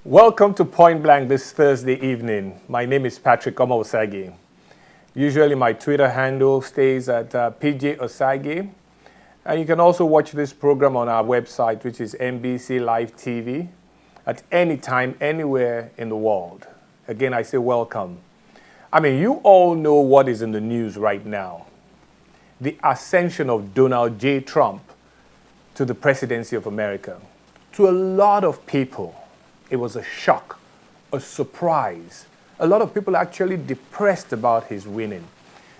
Welcome to Pointblank this Thursday evening. My name is Patrick Osagi. Usually my Twitter handle stays at PJ Osagi. And you can also watch this program on our website, which is MBC Live TV, at any time, anywhere in the world. Again, I say welcome. I mean, you all know what is in the news right now. The ascension of Donald J. Trump to the presidency of America. To a lot of people, it was a shock, a surprise. A lot of people are actually depressed about his winning.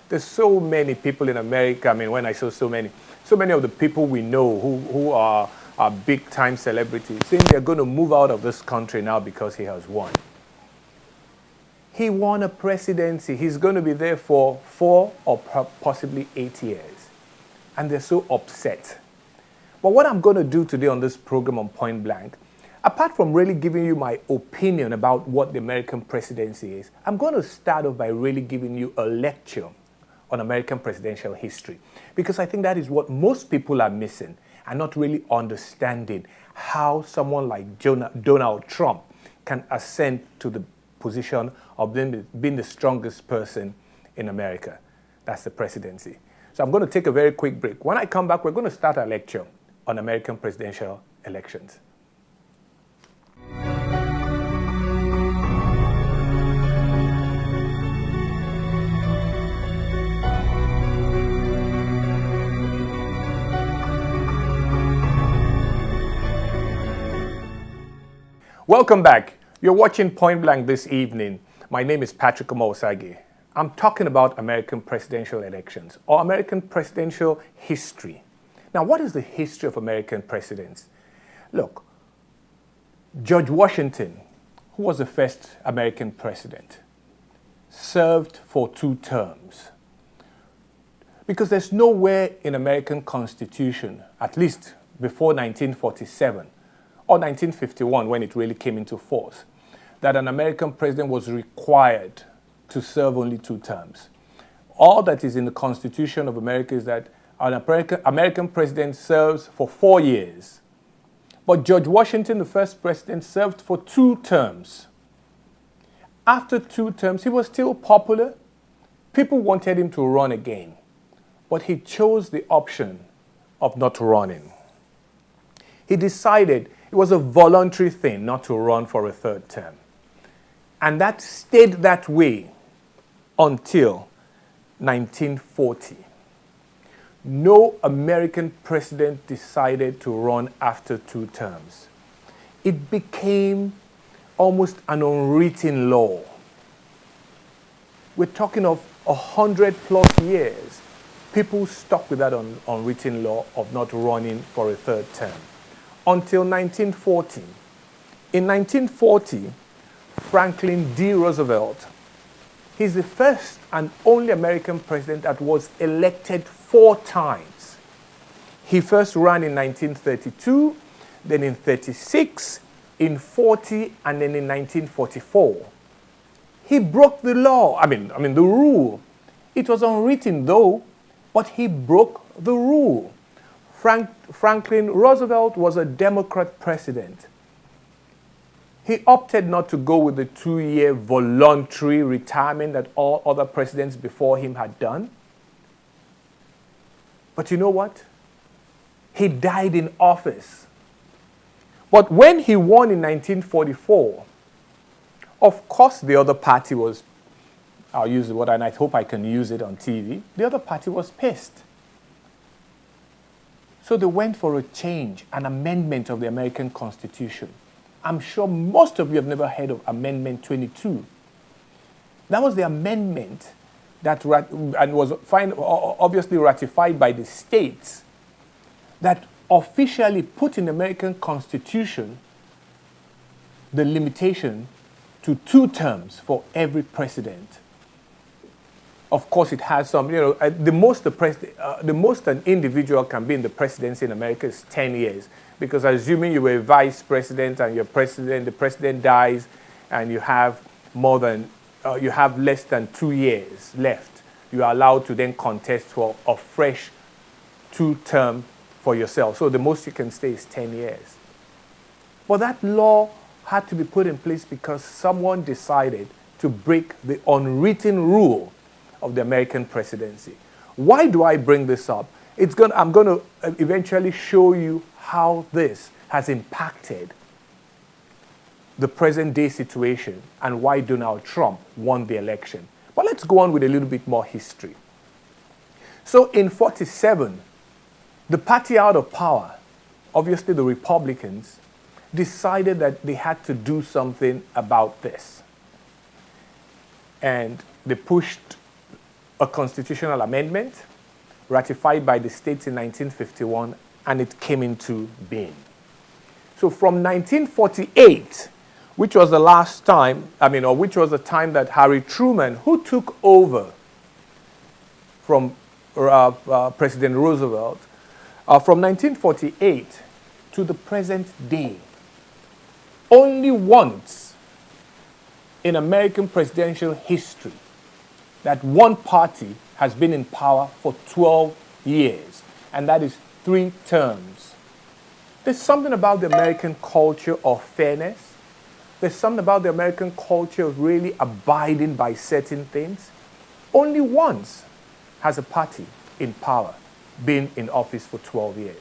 There's so many people in America. I mean, when I say so many of the people we know who are big-time celebrities saying they're going to move out of this country now because he has won. He won a presidency. He's going to be there for 4 or possibly 8 years. And they're so upset. But what I'm going to do today on this program on Point Blank, apart from really giving you my opinion about what the American presidency is, I'm going to start off by really giving you a lecture on American presidential history. Because I think that is what most people are missing and not really understanding how someone like Donald Trump can ascend to the position of being the strongest person in America. That's the presidency. So I'm going to take a very quick break. When I come back, we're going to start a lecture on American presidential elections. Welcome back. You're watching Point Blank this evening. My name is Patrick Osagi. I'm talking about American presidential elections or American presidential history. Now, what is the history of American presidents? Look, George Washington, who was the first American president, served for 2 terms. Because there's nowhere in American Constitution, at least before 1947, or 1951 when it really came into force, that an American president was required to serve only 2 terms. All that is in the Constitution of America is that an American president serves for 4 years. But George Washington, the first president, served for 2 terms. After 2 terms, he was still popular. People wanted him to run again. But he chose the option of not running. He decided it was a voluntary thing not to run for a 3rd term. And that stayed that way until 1940. No American president decided to run after 2 terms. It became almost an unwritten law. We're talking of 100+ years. People stuck with that unwritten law of not running for a 3rd term. Until 1940. In 1940, Franklin D. Roosevelt, he's the first and only American president that was elected 4 times. He first ran in 1932, then in 36, in 40, and then in 1944. He broke the law, I mean the rule. It was unwritten though, but he broke the rule. Franklin Roosevelt was a Democrat president. He opted not to go with the 2-year voluntary retirement that all other presidents before him had done. But you know what? He died in office. But when he won in 1944, of course the other party was, I'll use the word and I hope I can use it on TV, the other party was pissed. So they went for a change, an amendment of the American Constitution. I'm sure most of you have never heard of Amendment 22. That was the amendment that was obviously ratified by the states that officially put in the American Constitution the limitation to 2 terms for every president. Of course, it has some, the most an individual can be in the presidency in America is 10 years. Because assuming you were a vice president and the president dies and you have less than 2 years left, you are allowed to then contest for a fresh 2 term for yourself. So the most you can stay is 10 years. But that law had to be put in place because someone decided to break the unwritten rule of the American presidency. Why do I bring this up? I'm going to eventually show you how this has impacted the present day situation and why Donald Trump won the election. But let's go on with a little bit more history. So in 47, the party out of power, obviously the Republicans, decided that they had to do something about this. And they pushed a constitutional amendment ratified by the states in 1951, and it came into being. So from 1948, which was the last time, which was the time that Harry Truman, who took over from President Roosevelt, from 1948 to the present day, only once in American presidential history that one party has been in power for 12 years, and that is 3 terms. There's something about the American culture of fairness. There's something about the American culture of really abiding by certain things. Only once has a party in power been in office for 12 years.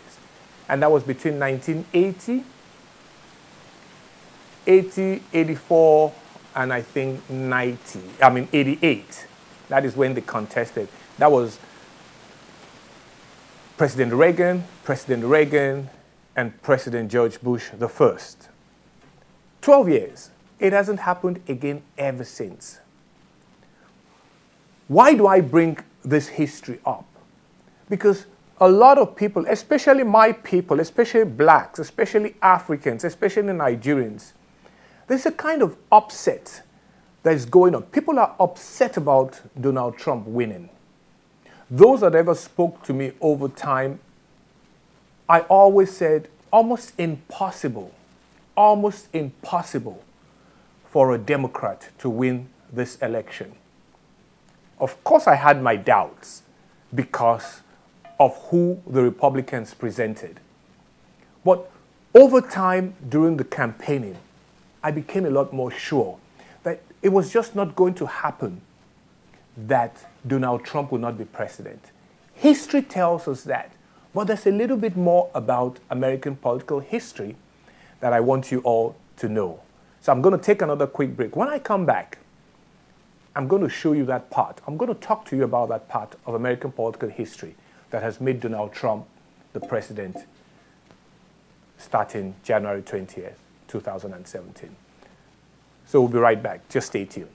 And that was between 1980, 84, and I think 88. That is when they contested. That was President Reagan, and President George Bush the first. 12 years. It hasn't happened again ever since. Why do I bring this history up? Because a lot of people, especially my people, especially blacks, especially Africans, especially Nigerians, there's a kind of upset that is going on. People are upset about Donald Trump winning. Those that ever spoke to me over time, I always said, almost impossible for a Democrat to win this election. Of course, I had my doubts because of who the Republicans presented. But over time, during the campaigning, I became a lot more sure that it was just not going to happen that Donald Trump will not be president. History tells us that, but there's a little bit more about American political history that I want you all to know. So I'm going to take another quick break. When I come back, I'm going to show you that part. I'm going to talk to you about that part of American political history that has made Donald Trump the president starting January 20th, 2017. So we'll be right back. Just stay tuned.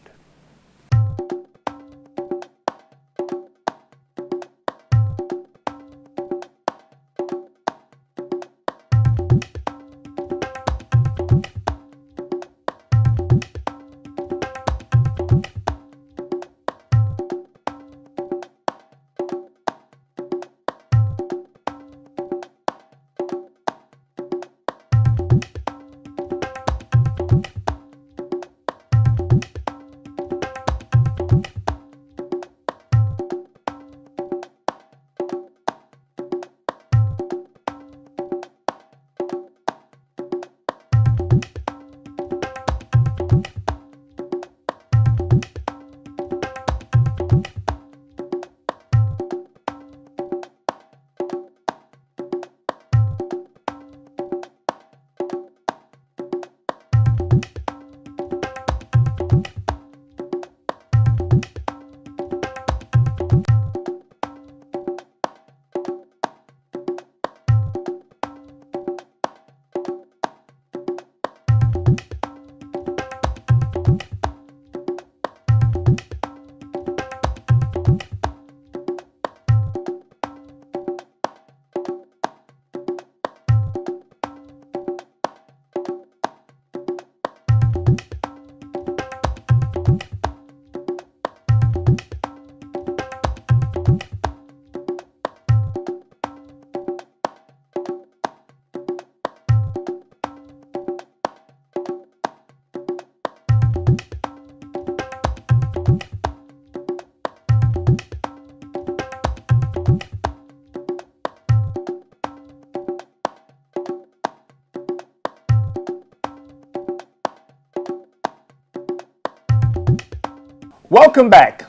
Welcome back.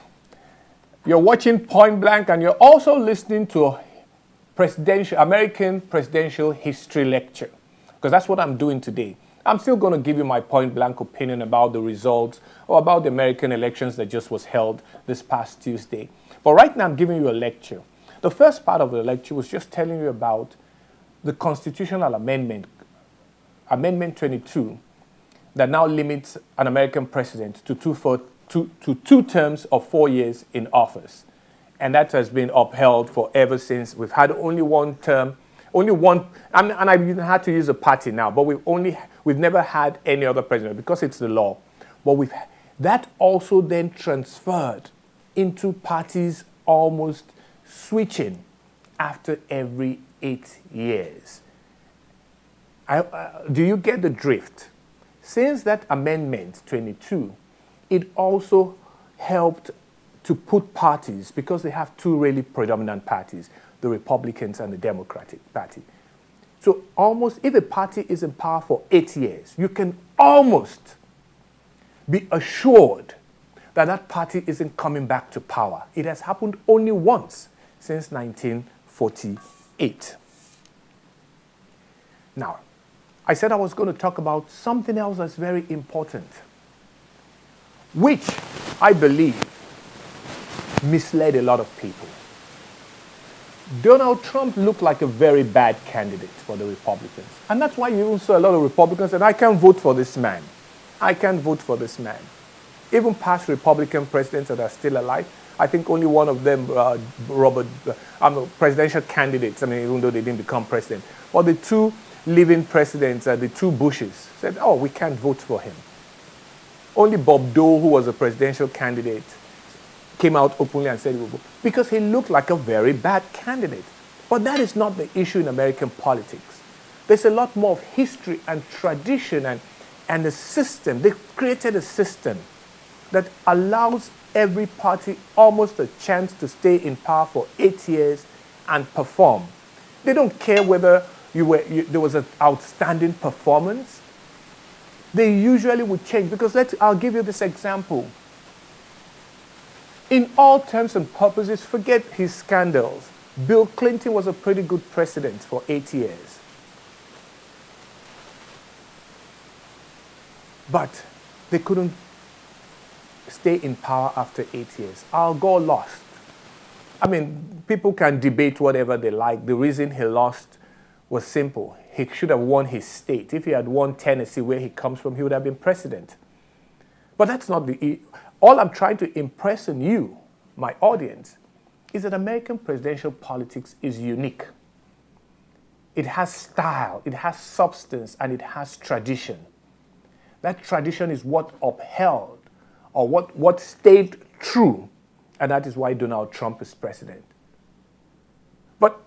You're watching Point Blank and you're also listening to a American presidential history lecture, because that's what I'm doing today. I'm still going to give you my point blank opinion about the results or about the American elections that just was held this past Tuesday. But right now I'm giving you a lecture. The first part of the lecture was just telling you about the constitutional amendment, Amendment 22, that now limits an American president to two terms of 4 years in office. And that has been upheld for ever since. We've had only one term, only one, and I had to use a party now, but we've never had any other president because it's the law. But that also then transferred into parties almost switching after every 8 years. Do you get the drift? Since that Amendment 22, it also helped to put parties, because they have two really predominant parties, the Republicans and the Democratic Party. So almost, if a party is in power for 8 years, you can almost be assured that that party isn't coming back to power. It has happened only once since 1948. Now, I said I was going to talk about something else that's very important, which I believe misled a lot of people. Donald Trump looked like a very bad candidate for the Republicans. And that's why you even saw a lot of Republicans saying, I can't vote for this man. I can't vote for this man. Even past Republican presidents that are still alive, I think only one of them, presidential candidates, even though they didn't become president, but the two living presidents, the two Bushes, said, oh, we can't vote for him. Only Bob Dole, who was a presidential candidate, came out openly and said he would vote, because he looked like a very bad candidate. But that is not the issue in American politics. There's a lot more of history and tradition and a system. They created a system that allows every party almost a chance to stay in power for 8 years and perform. They don't care whether there was an outstanding performance. They usually would change, because I'll give you this example. In all terms and purposes, forget his scandals. Bill Clinton was a pretty good president for 8 years. But they couldn't stay in power after 8 years. Al Gore lost. People can debate whatever they like. The reason he lost was simple. He should have won his state. If he had won Tennessee, where he comes from, he would have been president. But that's not all I'm trying to impress on you, my audience, is that American presidential politics is unique. It has style, it has substance, and it has tradition. That tradition is what upheld, or what stayed true, and that is why Donald Trump is president. But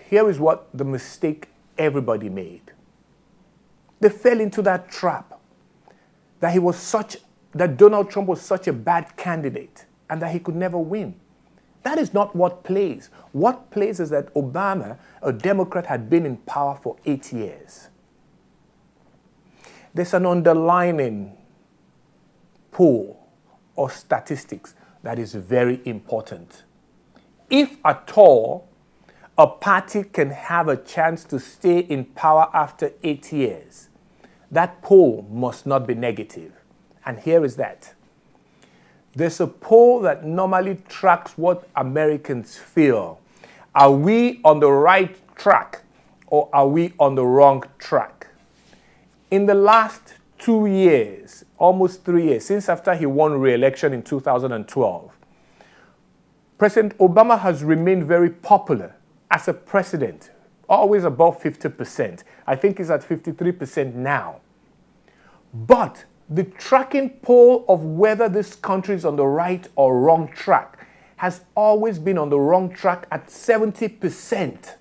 here is what the mistake everybody made. They fell into that trap that Donald Trump was such a bad candidate and that he could never win. That is not what plays. What plays is that Obama, a Democrat, had been in power for 8 years. There's an underlying poll or statistics that is very important. If at all a party can have a chance to stay in power after 8 years, that poll must not be negative. And here is that. There's a poll that normally tracks what Americans feel. Are we on the right track or are we on the wrong track? In the last 2 years, almost 3 years, since after he won re-election in 2012, President Obama has remained very popular as a president, always above 50%. I think he's at 53% now. But the tracking poll of whether this country is on the right or wrong track has always been on the wrong track at 70%.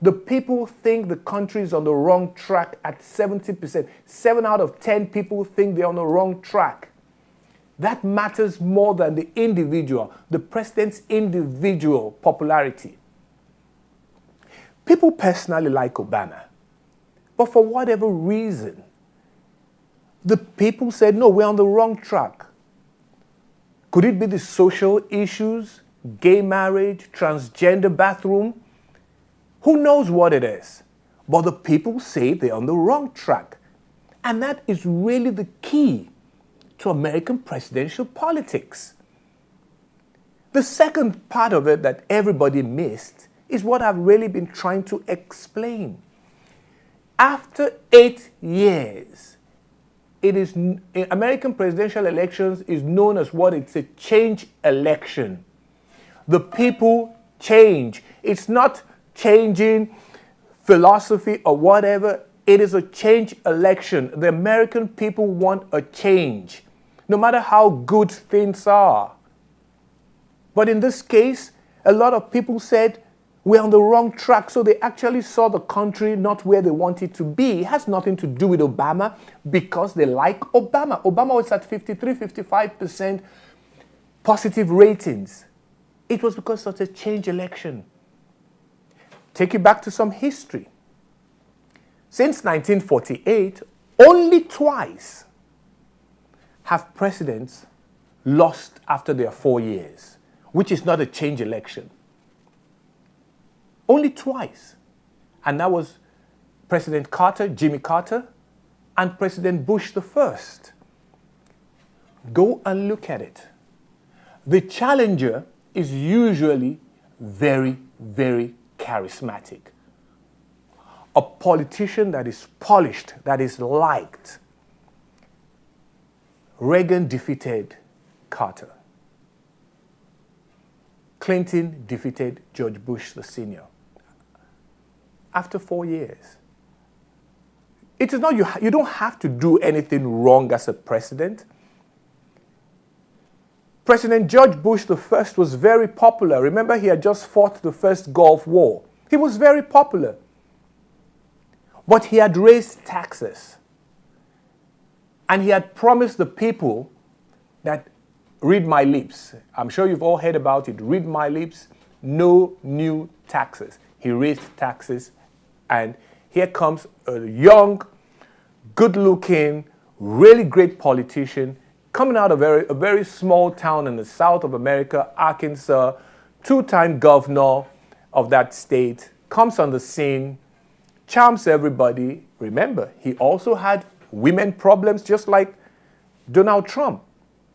The people think the country is on the wrong track at 70%. 7 out of 10 people think they're on the wrong track. That matters more than the individual, the president's individual popularity. People personally like Obama, but for whatever reason, the people said, no, we're on the wrong track. Could it be the social issues, gay marriage, transgender bathroom? Who knows what it is? But the people say they're on the wrong track. And that is really the key to American presidential politics. The second part of it that everybody missed is what I've really been trying to explain. After 8 years, American presidential elections is known as what? It's a change election. The people change. It's not changing philosophy or whatever. It is a change election. The American people want a change, no matter how good things are. But in this case, a lot of people said, we're on the wrong track. So they actually saw the country not where they want it to be. It has nothing to do with Obama because they like Obama. Obama was at 53, 55% positive ratings. It was because of a change election. Take you back to some history. Since 1948, only twice have presidents lost after their 4 years, which is not a change election. Only twice. And that was President Carter, Jimmy Carter, and President Bush the first. Go and look at it. The challenger is usually very, very charismatic. A politician that is polished, that is liked. Reagan defeated Carter. Clinton defeated George Bush the senior. After 4 years. It is not you don't have to do anything wrong as a president. President George Bush the first was very popular. Remember, he had just fought the first Gulf War. He was very popular. But he had raised taxes. And he had promised the people that, read my lips. I'm sure you've all heard about it. Read my lips. No new taxes. He raised taxes. And here comes a young, good-looking, really great politician coming out of a very small town in the south of America, Arkansas, two-time governor of that state, comes on the scene, charms everybody. Remember, he also had women problems just like Donald Trump.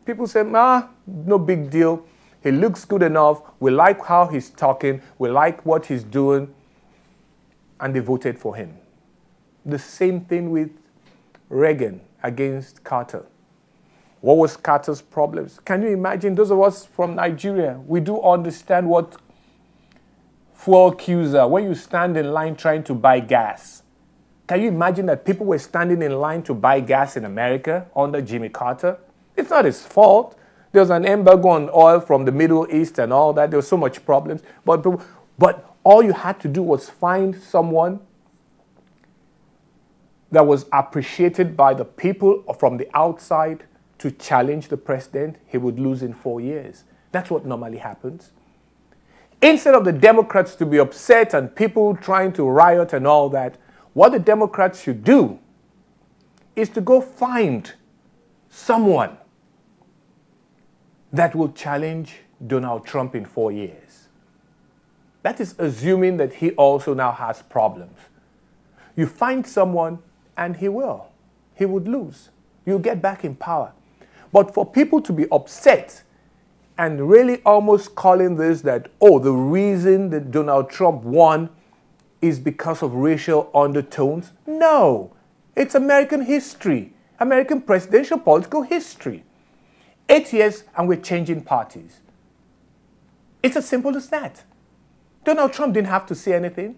People say, no big deal. He looks good enough. We like how he's talking. We like what he's doing. And they voted for him. The same thing with Reagan against Carter. What was Carter's problems? Can you imagine? Those of us from Nigeria, we do understand what fuel queues are. When you stand in line trying to buy gas. Can you imagine that people were standing in line to buy gas in America under Jimmy Carter? It's not his fault. There was an embargo on oil from the Middle East and all that. There were so much problems. But all you had to do was find someone that was appreciated by the people from the outside to challenge the president. He would lose in 4 years. That's what normally happens. Instead of the Democrats to be upset and people trying to riot and all that, what the Democrats should do is to go find someone that will challenge Donald Trump in 4 years. That is assuming that he also now has problems. You find someone and he would lose. You'll get back in power. But for people to be upset and really almost calling this that, oh, the reason that Donald Trump won is because of racial undertones. No, it's American history, American presidential political history. 8 years and we're changing parties. It's as simple as that. Donald Trump didn't have to say anything.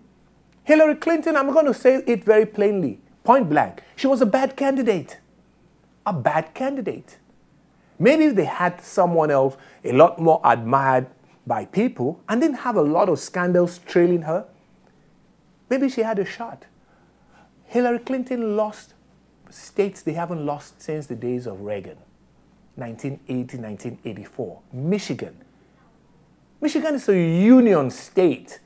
Hillary Clinton, I'm going to say it very plainly, point blank. She was a bad candidate. A bad candidate. Maybe they had someone else a lot more admired by people and didn't have a lot of scandals trailing her. Maybe she had a shot. Hillary Clinton lost states they haven't lost since the days of Reagan. 1980, 1984. Michigan. Michigan is a union state.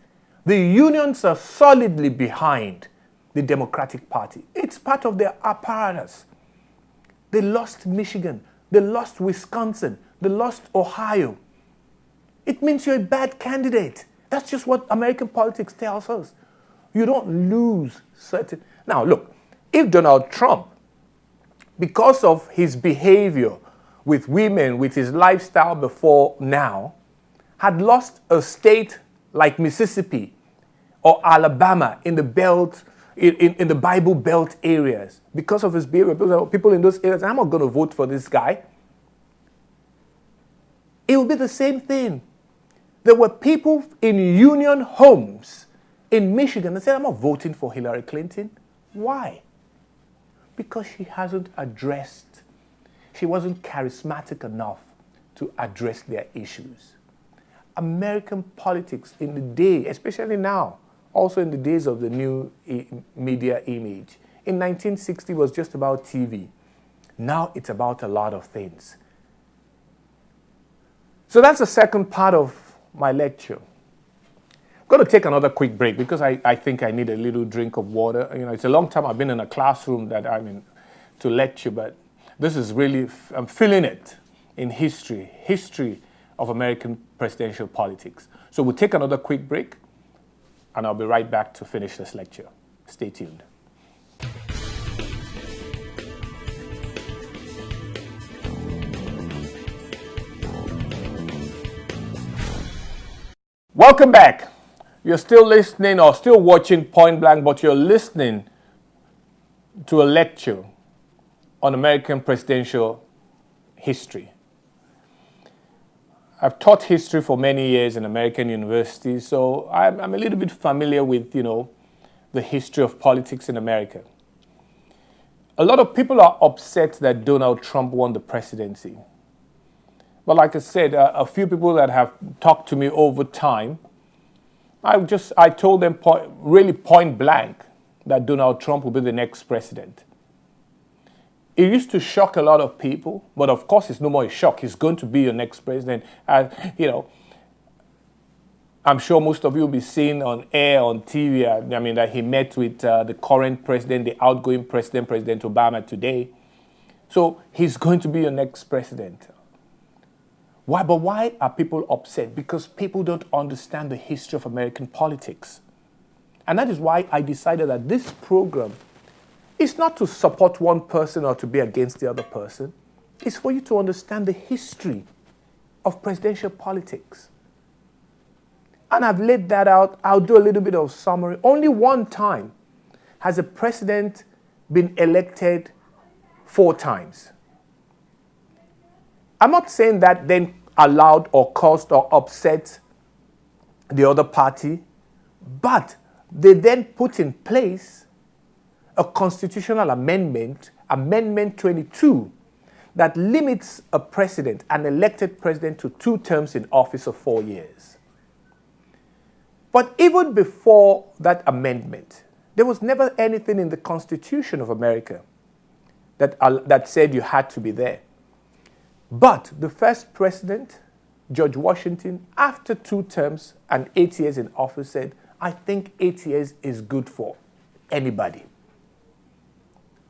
The unions are solidly behind the Democratic Party. It's part of their apparatus. They lost Michigan. They lost Wisconsin. They lost Ohio. It means you're a bad candidate. That's just what American politics tells us. You don't lose certain... Now, look, if Donald Trump, because of his behavior with women, with his lifestyle before now, had lost a state like Mississippi or Alabama in the belt, in the Bible Belt areas, because of his behavior, people in those areas, I'm not going to vote for this guy. It will be the same thing. There were people in Union Homes in Michigan that said, I'm not voting for Hillary Clinton. Why? Because she hasn't addressed, she wasn't charismatic enough to address their issues. American politics in the day, especially now, also in the days of the new media image, in 1960 was just about TV. Now it's about a lot of things. So that's the second part of my lecture. I'm going to take another quick break because I think I need a little drink of water. You know, it's a long time I've been in a classroom that I'm in to lecture, but this is really, I'm feeling it in history of American presidential politics. So we'll take another quick break, and I'll be right back to finish this lecture. Stay tuned. Welcome back. You're still listening or still watching Point Blank, but you're listening to a lecture on American presidential history. I've taught history for many years in American universities, so I'm a little bit familiar with, the history of politics in America. A lot of people are upset that Donald Trump won the presidency. But like I said, a few people that have talked to me over time, I told them really point blank that Donald Trump will be the next president. It used to shock a lot of people, but of course it's no more a shock. He's going to be your next president. I'm sure most of you will be seeing on air, on TV, that he met with the current president, the outgoing president, President Obama today. So he's going to be your next president. Why? But why are people upset? Because people don't understand the history of American politics. And that is why I decided that this program is not to support one person or to be against the other person. It's for you to understand the history of presidential politics. And I've laid that out. I'll do a little bit of summary. Only one time has a president been elected 4 times. I'm not saying that then allowed or caused or upset the other party, but they then put in place a constitutional amendment, Amendment 22, that limits a president, an elected president, to 2 terms in office of 4 years. But even before that amendment, there was never anything in the Constitution of America that said you had to be there. But the first president, George Washington, after 2 terms and 8 years in office, said, I think 8 years is good for anybody.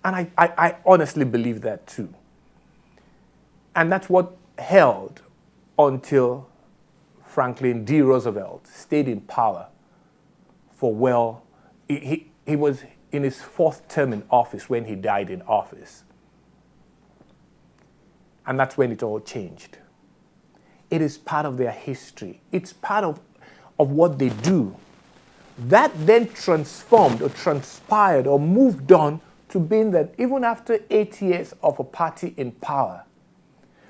And I honestly believe that too. And that's what held until Franklin D. Roosevelt stayed in power for, he was in his 4th term in office when he died in office. And that's when it all changed. It is part of their history. It's part of what they do. That then transformed or transpired or moved on to being that even after 8 years of a party in power,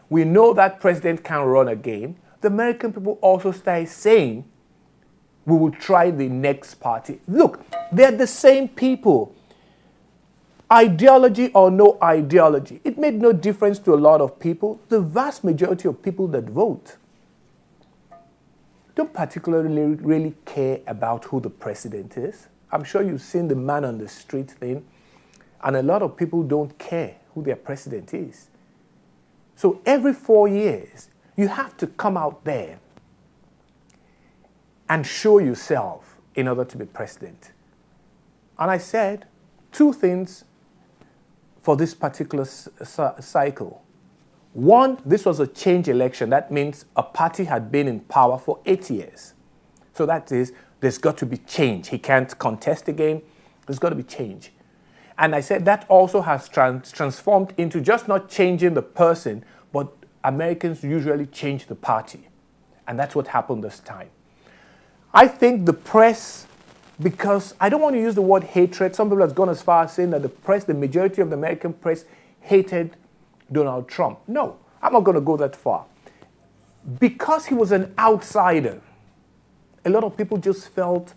we know that president can run again. The American people also started saying, we will try the next party. Look, they're the same people. Ideology or no ideology, it made no difference to a lot of people. The vast majority of people that vote don't particularly really care about who the president is. I'm sure you've seen the man on the street thing, and a lot of people don't care who their president is. So every 4 years, you have to come out there and show yourself in order to be president. And I said 2 things for this particular cycle. One, this was a change election. That means a party had been in power for 8 years. So that is, there's got to be change. He can't contest again. There's got to be change. And I said that also has transformed into just not changing the person, but Americans usually change the party. And that's what happened this time. I think the press, because I don't want to use the word hatred. Some people have gone as far as saying that the press, the majority of the American press, hated Donald Trump. No, I'm not going to go that far. Because he was an outsider, a lot of people just felt,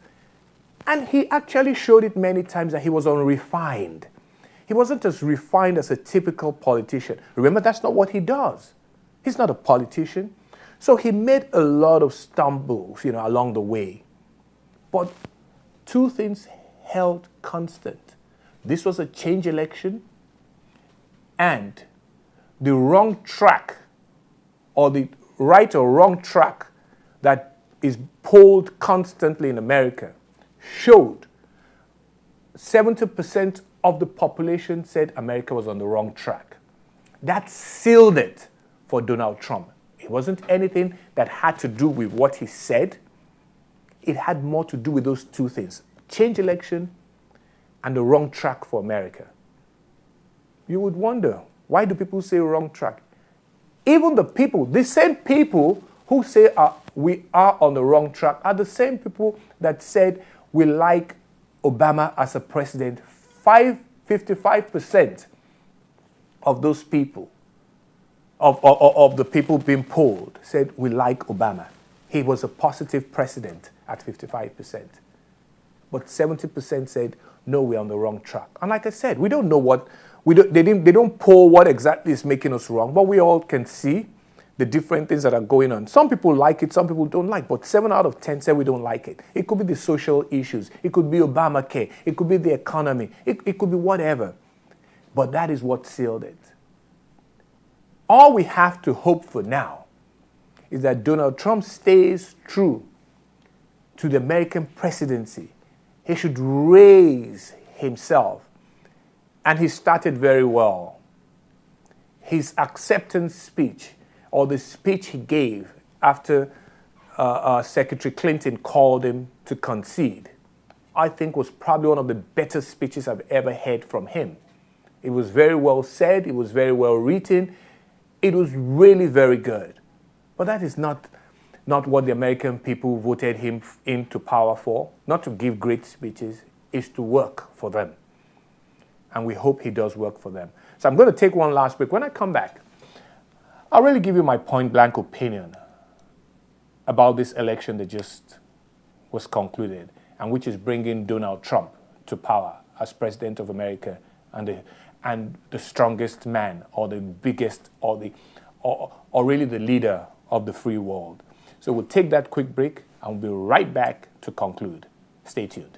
and he actually showed it many times, that he was unrefined. He wasn't as refined as a typical politician. Remember, that's not what he does. He's not a politician. So he made a lot of stumbles, along the way. But two things held constant. This was a change election, and the wrong track, or the right or wrong track that is polled constantly in America, showed 70% of the population said America was on the wrong track. That sealed it for Donald Trump. It wasn't anything that had to do with what he said. It had more to do with those two things: change election and the wrong track for America. You would wonder, why do people say wrong track? Even the same people who say we are on the wrong track are the same people that said we like Obama as a president. 55% of those people, of the people being polled, said we like Obama. He was a positive president at 55%. But 70% said, no, we're on the wrong track. And like I said, we don't know what, they don't poll what exactly is making us wrong, but we all can see the different things that are going on. Some people like it, some people don't like, but 7 out of 10 say we don't like it. It could be the social issues. It could be Obamacare. It could be the economy. It could be whatever. But that is what sealed it. All we have to hope for now is that Donald Trump stays true to the American presidency. He should raise himself. And he started very well. His acceptance speech, or the speech he gave after Secretary Clinton called him to concede, I think was probably one of the better speeches I've ever heard from him. It was very well said. It was very well written. It was really very good. But that is not what the American people voted him into power for. Not to give great speeches, is to work for them. And we hope he does work for them. So I'm going to take one last break. When I come back, I'll really give you my point-blank opinion about this election that just was concluded, and which is bringing Donald Trump to power as president of America and the strongest man, or the biggest, or really the leader of the free world. So we'll take that quick break, and we'll be right back to conclude. Stay tuned.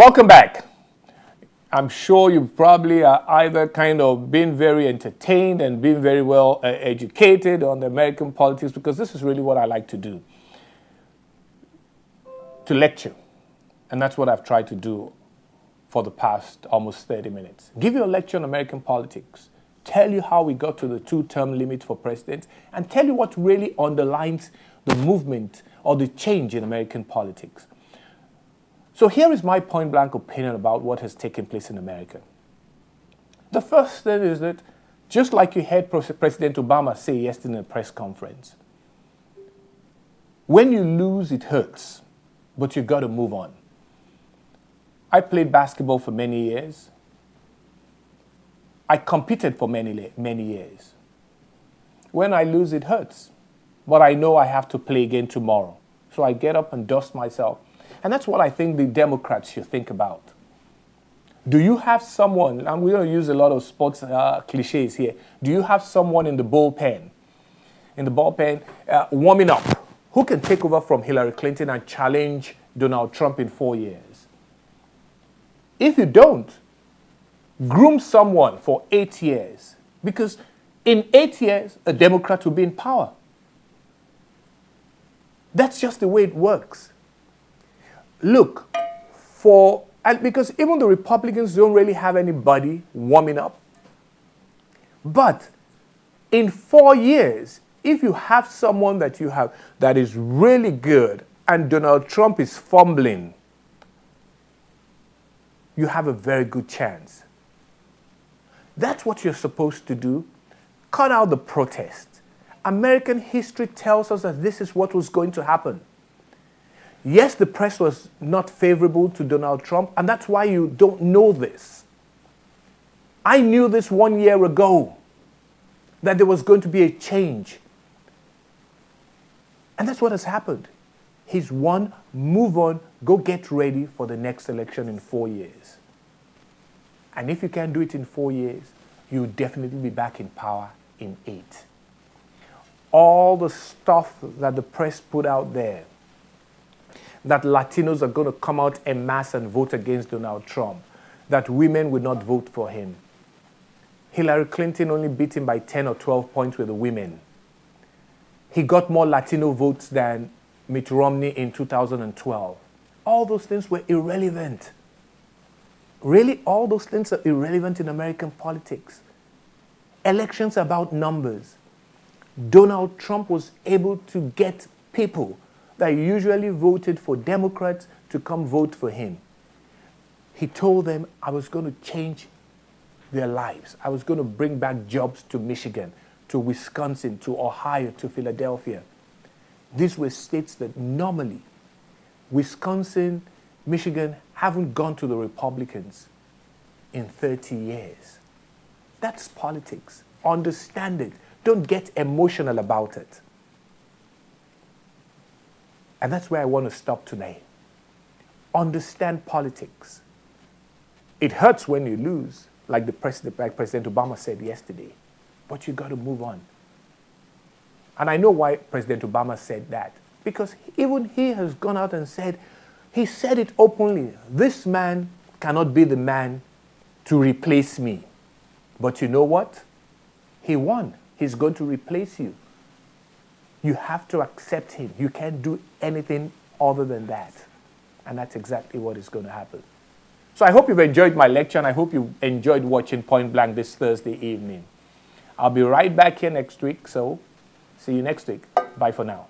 Welcome back. I'm sure you probably are either kind of been very entertained and been very well educated on the American politics, because this is really what I like to do, to lecture. And that's what I've tried to do for the past almost 30 minutes. Give you a lecture on American politics, tell you how we got to the 2-term limit for president, and tell you what really underlines the movement or the change in American politics. So here is my point-blank opinion about what has taken place in America. The first thing is that, just like you heard President Obama say yesterday in a press conference, when you lose, it hurts, but you got to move on. I played basketball for many years. I competed for many years. When I lose, it hurts, but I know I have to play again tomorrow. So I get up and dust myself. And that's what I think the Democrats should think about. Do you have someone, and we're going to use a lot of sports cliches here, do you have someone in the bullpen, warming up, who can take over from Hillary Clinton and challenge Donald Trump in 4 years? If you don't, groom someone for 8 years, because in 8 years, a Democrat will be in power. That's just the way it works. Look, because even the Republicans don't really have anybody warming up. But in 4 years, if you have someone that is really good and Donald Trump is fumbling, you have a very good chance. That's what you're supposed to do. Cut out the protest. American history tells us that this is what was going to happen. Yes, the press was not favorable to Donald Trump, and that's why you don't know this. I knew this 1 year ago, that there was going to be a change. And that's what has happened. He's won, move on, go get ready for the next election in 4 years. And if you can't do it in 4 years, you'll definitely be back in power in 8. All the stuff that the press put out there, that Latinos are going to come out en masse and vote against Donald Trump, that women would not vote for him. Hillary Clinton only beat him by 10 or 12 points with the women. He got more Latino votes than Mitt Romney in 2012. All those things were irrelevant. Really, all those things are irrelevant in American politics. Elections are about numbers. Donald Trump was able to get people that usually voted for Democrats to come vote for him. He told them, I was going to change their lives. I was going to bring back jobs to Michigan, to Wisconsin, to Ohio, to Philadelphia. These were states that normally, Wisconsin, Michigan, haven't gone to the Republicans in 30 years. That's politics. Understand it. Don't get emotional about it. And that's where I want to stop today. Understand politics. It hurts when you lose, like President Obama said yesterday. But you got to move on. And I know why President Obama said that. Because even he has gone out and said, he said it openly, this man cannot be the man to replace me. But you know what? He won. He's going to replace you. You have to accept him. You can't do anything other than that. And that's exactly what is going to happen. So I hope you've enjoyed my lecture, and I hope you enjoyed watching Point Blank this Thursday evening. I'll be right back here next week, so see you next week. Bye for now.